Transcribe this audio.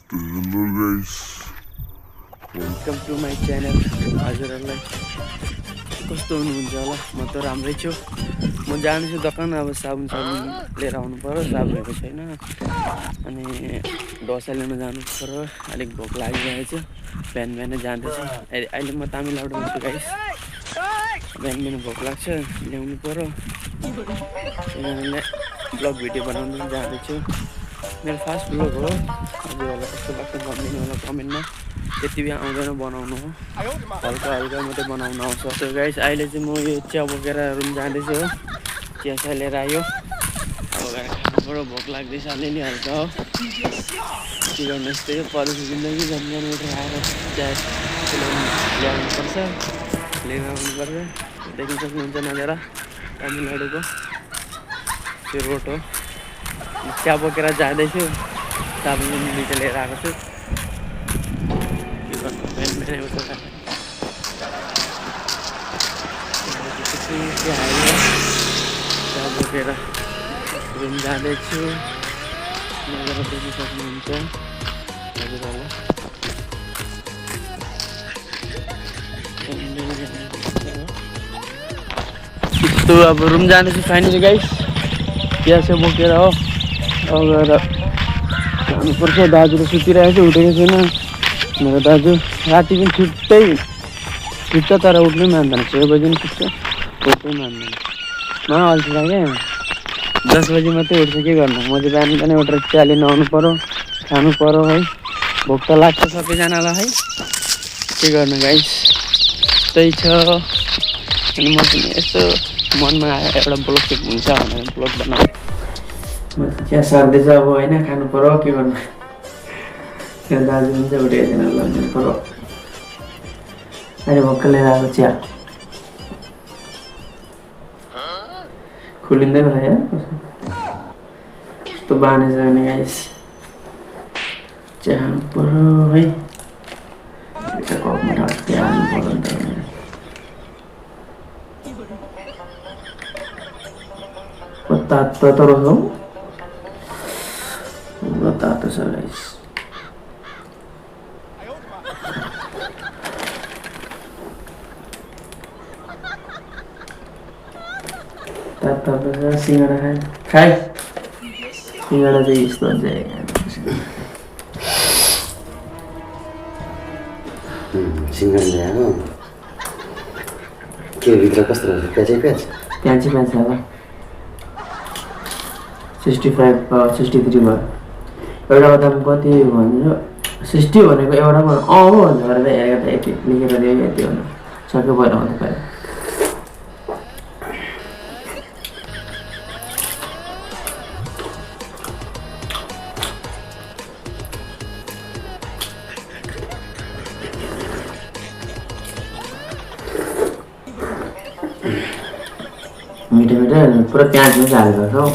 Hello guys. Welcome to my channel. हजुरहरूलाई कस्तो हुनुहुन्छ होला? म त राम्रै छु। म जान्छु दोकान, अब साबुन लिएर आउनु पर्यो, साबुनहरू छैन। अनि डोसा लिन जानु पर्यो। अलिक भोक लागिरहेको छ, बिहान बिहानै जाँदैछु। अहिले म तामिलनाडुमा छु गाइस। बिहान बिहान भोक लाग्छ, ल्याउनु पर्यो। त्यही कारणले ब्लग भिडियो बनाउनु जाँदैछु। मेरो फर्स्ट ब्लग हो। हजुरहरूलाई कस्तो लाग्छ भनिदिनु होला कमेन्टमा। त्यति बेला आउँदैन बनाउनु हो, हल्का हल्का मात्रै बनाउनु आउँछ। सो गाइस, अहिले चाहिँ म यो चिया बोकेर रुम जाँदैछु हो। चिया चिया लिएर आयो, अब गएर खानु पर्यो। भोक लाग्दैछ अलिअलि हल्का हो। के गर्नु, यस्तै हो परदेशी जिन्दगी। बिहान बिहान उठेर आएर चिया ल्याउनु पर्छ, लिएर आउनुपर्छ। देख्न सक्नुहुन्छ नजारा तामिलनाडुको त्यो रोड हो। चिया बोकेर जाँदैछु, साबुन दुईटा लिएर आएको छु। के गर्नु, बिहान बिहानै उठेर चिया बोकेर रुम जाँदैछु। नजारा देख्न सक्नुहुन्छ हजुरहरूलाई। यस्तो अब रुम जाँदैछु फाइनली गाइस। चिया चाहिँ बोकेर हो, अब गएर जानुपर्छ। दाजुले सुतिरहेको छ, उठेको छैन मेरो दाजु। राति पनि सुत्छ तर उठ्नै मान्दैन। 6 बजी पनि सुत्छ, उठ्नै मान्दैन। अल्छी लाग्यो। 10 बजी मात्रै उठ्छ, के गर्नु। म चाहिँ बिहान बिहानै उठेर चिया लिन आउनु पर्यो, खानु पर्यो है। भोक त लाग्छ सबैजनालाई है, के गर्नु गाइस। त्यही छ। अनि म पनि यसो मनमा आयो एउटा ब्लग सुट हुन्छ भनेर ब्लग बनाएँ। म चिया सर्दैछ अब होइन, खानु पर्यो, के गर्नु। त्यो दाजु पनि चाहिँ उठेको छैन, लगिदिनु पर्यो। अहिले भक्क लिएर आएको चिया खुलिँदैन है, कस्तो बानी छ भने गाइस। चिया खानु पर्यो है, कपमा राखेर चिया खानु पर्यो नि त। तातो त रहेछ हौ, पुरा तातो छ गाइस। तातो छ। सिँगडा खाए सिँगडा चाहिँ यस्तो हुन्छ। सिँगडा ल्याएको के भित्र कस्तो रहेछ? प्याज अब 65 63 भयो। एउटाको दाम कति भन्नु? 60 भनेको एउटामा हो भनेर हेरेको त यति लेखेर दियो। यति भन्नु सक्यो भएर भन्नु पऱ्यो। मिठो मिठो पुरा प्याज पनि हालेको छ हौ।